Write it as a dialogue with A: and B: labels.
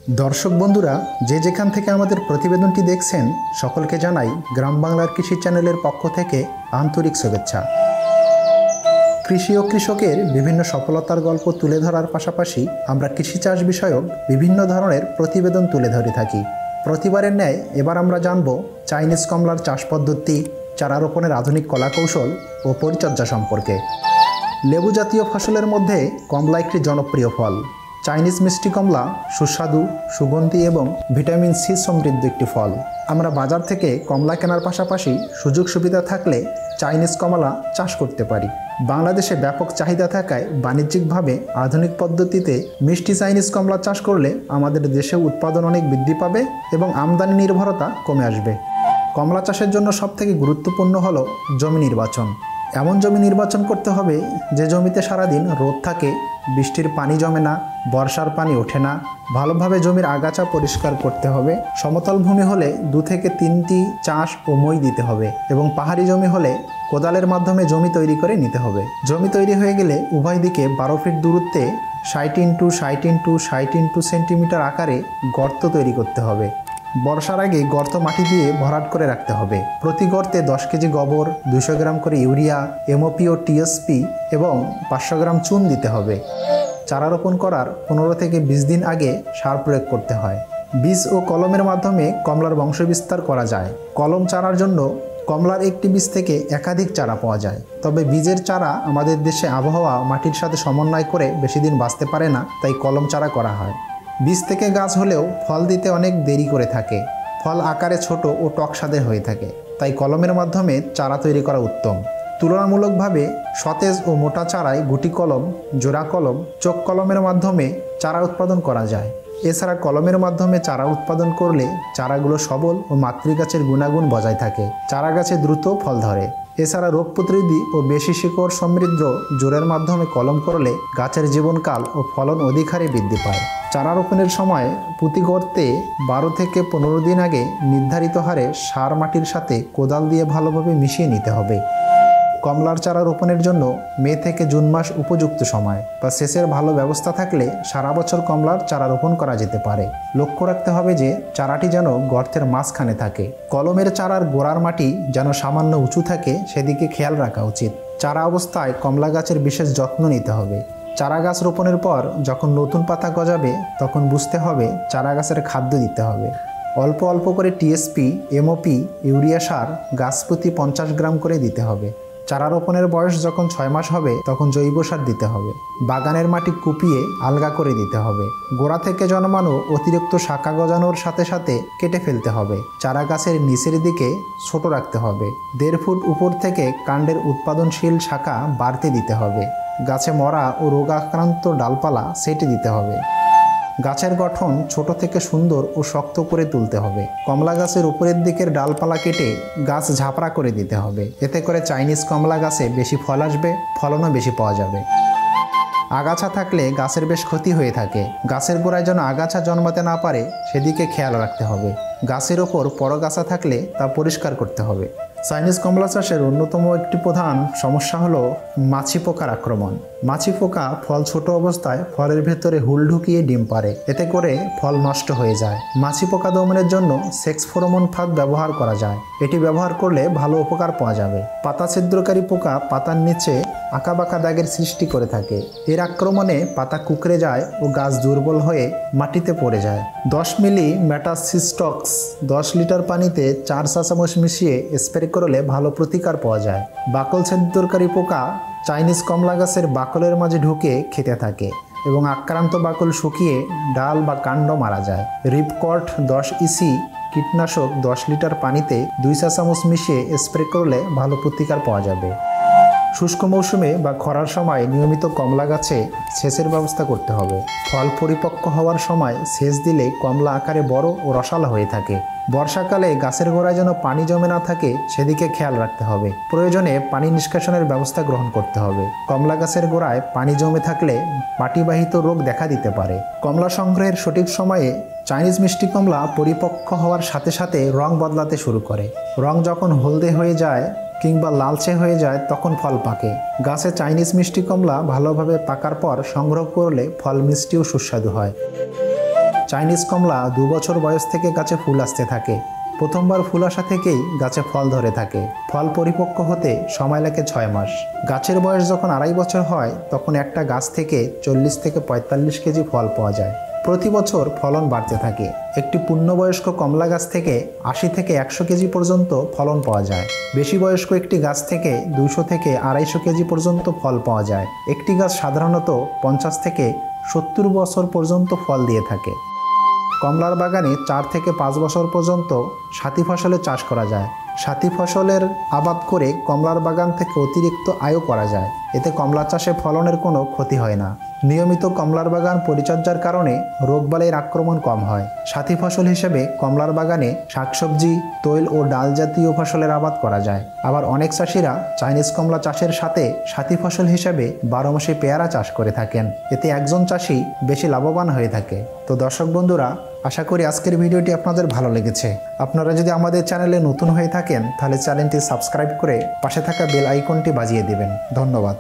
A: দর্শক বন্ধুরা, যে যেখান থেকে আমাদের প্রতিবেদনটি দেখছেন সকলকে জানাই গ্রাম বাংলার কৃষি চ্যানেলের পক্ষ থেকে আন্তরিক শুভেচ্ছা। কৃষি ও কৃষকের বিভিন্ন সফলতার গল্প তুলে ধরার পাশাপাশি আমরা কৃষি চাষ বিষয়ক বিভিন্ন ধরনের প্রতিবেদন তুলে ধরে থাকি। প্রতিবারের ন্যায় এবার আমরা জানব চাইনিজ কমলার চাষ পদ্ধতি, চারা রোপণের আধুনিক কলাকৌশল ও পরিচর্যা সম্পর্কে। লেবু জাতীয় ফসলের মধ্যে কমলা একটি জনপ্রিয় ফল। চাইনিজ মিষ্টি কমলা সুস্বাদু, সুগন্ধি এবং ভিটামিন সি সমৃদ্ধ একটি ফল। আমরা বাজার থেকে কমলা কেনার পাশাপাশি সুযোগ সুবিধা থাকলে চাইনিজ কমলা চাষ করতে পারি। বাংলাদেশে ব্যাপক চাহিদা থাকায় বাণিজ্যিকভাবে আধুনিক পদ্ধতিতে মিষ্টি চাইনিজ কমলা চাষ করলে আমাদের দেশে উৎপাদন অনেক বৃদ্ধি পাবে এবং আমদানি নির্ভরতা কমে আসবে। কমলা চাষের জন্য সবথেকে গুরুত্বপূর্ণ হলো জমি নির্বাচন। এমন জমি নির্বাচন করতে হবে যে জমিতে সারাদিন রোদ থাকে, বৃষ্টির পানি জমে না, বর্ষার পানি ওঠে না। ভালোভাবে জমির আগাছা পরিষ্কার করতে হবে। সমতল ভূমি হলে 2 থেকে 3টি চাষ ও মই দিতে হবে এবং পাহাড়ি জমি হলে কোদালের মাধ্যমে জমি তৈরি করে নিতে হবে। জমি তৈরি হয়ে গেলে উভয় দিকে 12 ফিট দূরত্বে 60x60x60 সেন্টিমিটার আকারে গর্ত তৈরি করতে হবে। বর্ষার আগে গর্ত মাটি দিয়ে ভরাট করে রাখতে হবে। প্রতি গর্তে 10 কেজি গোবর, 200 গ্রাম করে ইউরিয়া, এমওপি ও টিএসপি এবং 500 গ্রাম চুন দিতে হবে। চারা রোপণ করার 15 থেকে 20 দিন আগে সার প্রয়োগ করতে হয়। বীজ ও কলমের মাধ্যমে কমলার বংশবিস্তার করা যায়। কলম চারার জন্য কমলার একটি বীজ থেকে একাধিক চারা পাওয়া যায়। তবে বীজের চারা আমাদের দেশে আবহাওয়া মাটির সাথে সমন্বয় করে বেশি দিন বাঁচতে পারে না, তাই কলম চারা করা হয়। বীজ থেকে গাছ হলেও ফল দিতে অনেক দেরি করে থাকে। ফল আকারে ছোট ও টক স্বাদের হয়ে থাকে, তাই কলমের মাধ্যমে চারা তৈরি করা উত্তম। তুলনামূলকভাবে সতেজ ও মোটা চারায় গুটি কলম, জোড়া কলম, চোখ কলমের মাধ্যমে চারা উৎপাদন করা যায়। এছাড়া কলমের মাধ্যমে চারা উৎপাদন করলে চারাগুলো সবল ও মাতৃগাছের গুণাগুণ বজায় থাকে। চারা গাছে দ্রুত ফল ধরে। এছাড়া রোগ প্রতিরোধী ও বেশি শিকড় সমৃদ্ধ জোড়ের মাধ্যমে কলম করলে গাছের জীবনকাল ও ফলন অধিক হারে বৃদ্ধি পায়। চারা রোপণের সময় প্রতি গর্তে 12 থেকে 15 দিন আগে নির্ধারিত হারে সার মাটির সাথে কোদাল দিয়ে ভালোভাবে মিশিয়ে নিতে হবে। কমলার চারা রোপণের জন্য মে থেকে জুন মাস উপযুক্ত সময়, বা সেচের ভালো ব্যবস্থা থাকলে সারা বছর কমলার চারা রোপণ করা যেতে পারে। লক্ষ্য রাখতে হবে যে চারাটি যেন গর্তের মাঝখানে থাকে। কলমের চারার গোড়ার মাটি যেন সামান্য উঁচু থাকে, সেদিকে খেয়াল রাখা উচিত। চারা অবস্থায় কমলা গাছের বিশেষ যত্ন নিতে হবে। চারা গাছ রোপণের পর যখন নতুন পাতা গজাবে তখন বুঝতে হবে চারা গাছের খাদ্য দিতে হবে। অল্প অল্প করে টিএসপি, এমওপি, ইউরিয়া সার গাছ প্রতি 50 গ্রাম করে দিতে হবে। চারা রোপণের বয়স যখন 6 মাস হবে তখন জৈব সার দিতে হবে। বাগানের মাটি কুপিয়ে আলগা করে দিতে হবে। গোড়া থেকে জন্মানো অতিরিক্ত শাখা গজানোর সাথে সাথে কেটে ফেলতে হবে। চারা গাছের নিচের দিকে ছোট রাখতে হবে। 1.5 ফুট উপর থেকে কাণ্ডের উৎপাদনশীল শাখা বাড়তে দিতে হবে। গাছে মরা ও রোগাক্রান্ত ডালপালা সেটে দিতে হবে। গাছের গঠন ছোট থেকে সুন্দর ও শক্ত করে তুলতে হবে। কমলা গাছের উপরের দিকের ডালপালা কেটে গাছ ঝাপড়া করে দিতে হবে। এতে করে চাইনিজ কমলা গাছে বেশি ফল আসবে, ফলনও বেশি পাওয়া যাবে। আগাছা থাকলে গাছের বেশ ক্ষতি হয়ে থাকে। গাছের গোড়ায় যেন আগাছা জন্মাতে না পারে সেদিকে খেয়াল রাখতে হবে। গাছের ওপর পরগাছা থাকলে তা পরিষ্কার করতে হবে। চাইনিজ কমলা চাষের অন্যতম একটি প্রধান সমস্যা হলো মাছি পোকার আক্রমণ। মাছি পোকা ফল ছোট অবস্থায় ফলের ভেতরে হুল ঢুকিয়ে ডিম পাড়ে, এতে করে ফল নষ্ট হয়ে যায়। মাছি পোকা দমনের জন্য সেক্স ফেরোমন ফাঁদ ব্যবহার করা যায়। এটি ব্যবহার করলে ভালো উপকার পাওয়া যাবে। পাতা ছিদ্রকারী পোকা পাতার নিচে আঁকাবাঁকা দাগের সৃষ্টি করে থাকে। এর আক্রমণে পাতা কুঁকড়ে যায় ও গাছ দুর্বল হয়ে মাটিতে পড়ে যায়। 10 মিলি মেটাসিস্টক্স 10 লিটার পানিতে 4 চা চামচ মিশিয়ে স্প্রে করলে ভালো প্রতিকার পাওয়া যায়। বাকল ছিদ্রকারী পোকা চাইনিজ কমলা গাছের বাকলের মাঝে ঢুকে খেতে থাকে এবং আক্রান্ত বাকল শুকিয়ে ডাল বা কাণ্ড মারা যায়। রিপকর্ট 10 ইসি কীটনাশক 10 লিটার পানিতে 2 চা চামচ মিশিয়ে স্প্রে করলে ভালো প্রতিকার পাওয়া যাবে। শুষ্ক মৌসুমে বা খরার সময় নিয়মিত কমলা গাছে সেচের ব্যবস্থা করতে হবে। ফল পরিপক্ক হওয়ার সময় সেচ দিলে কমলা আকারে বড় ও রসালো হয়ে থাকে। বর্ষাকালে গাছের গোড়ায় যেন পানি জমে না থাকে সেদিকে খেয়াল রাখতে হবে। প্রয়োজনে পানি নিষ্কাশনের ব্যবস্থা গ্রহণ করতে হবে। কমলা গাছের গোড়ায় পানি জমে থাকলে মাটিবাহিত রোগ দেখা দিতে পারে। কমলা সংগ্রহের সঠিক সময়ে চাইনিজ মিষ্টি কমলা পরিপক্ক হওয়ার সাথে সাথে রং বদলাতে শুরু করে। রং যখন হলদে হয়ে যায় কিংবা লালচে হয়ে যায় তখন ফল পাকে। গাছে চাইনিজ মিষ্টি কমলা ভালোভাবে পাকার পর সংগ্রহ করলে ফল মিষ্টি ও সুস্বাদু হয়। চাইনিজ কমলা 2 বছর বয়স থেকে গাছে ফুল আসতে থাকে। প্রথমবার ফুল আসা থেকেই গাছে ফল ধরে থাকে। ফল পরিপক্ক হতে সময় লাগে 6 মাস। গাছের বয়স যখন 2.5 বছর হয় তখন একটা গাছ থেকে 40 থেকে 45 কেজি ফল পাওয়া যায়। প্রতি বছর ফলন বাড়তে থাকে। একটি পূর্ণবয়স্ক কমলা গাছ থেকে 80 থেকে 100 কেজি পর্যন্ত ফলন পাওয়া যায়। বেশি বয়স্ক একটি গাছ থেকে 200 থেকে 250 কেজি পর্যন্ত ফল পাওয়া যায়। একটি গাছ সাধারণত 50 থেকে 70 বছর পর্যন্ত ফল দিয়ে থাকে। কমলার বাগানে 4 থেকে 5 বছর পর্যন্ত সাথী ফসলের চাষ করা যায়। সাথী ফসলের আবাদ করে কমলার বাগান থেকে অতিরিক্ত আয়ও করা যায়। এতে কমলা চাষে ফলনের কোনো ক্ষতি হয় না। নিয়মিত কমলার বাগান পরিচর্যার কারণে রোগবালাইয়ের আক্রমণ কম হয়। সাথী ফসল হিসেবে কমলার বাগানে শাকসবজি, তৈল ও ডাল জাতীয় ফসলের আবাদ করা যায়। আবার অনেক চাষিরা চাইনিজ কমলা চাষের সাথে সাথী ফসল হিসেবে 12 মাসে পেয়ারা চাষ করে থাকেন। এতে একজন চাষি বেশি লাভবান হয়ে থাকে। তো দর্শক বন্ধুরা, আশা করি আজকের ভিডিওটি আপনাদের ভালো লেগেছে। আপনারা যদি আমাদের চ্যানেলে নতুন হয়ে থাকেন তাহলে চ্যানেলটি সাবস্ক্রাইব করে পাশে থাকা বেল আইকনটি বাজিয়ে দিবেন। ধন্যবাদ।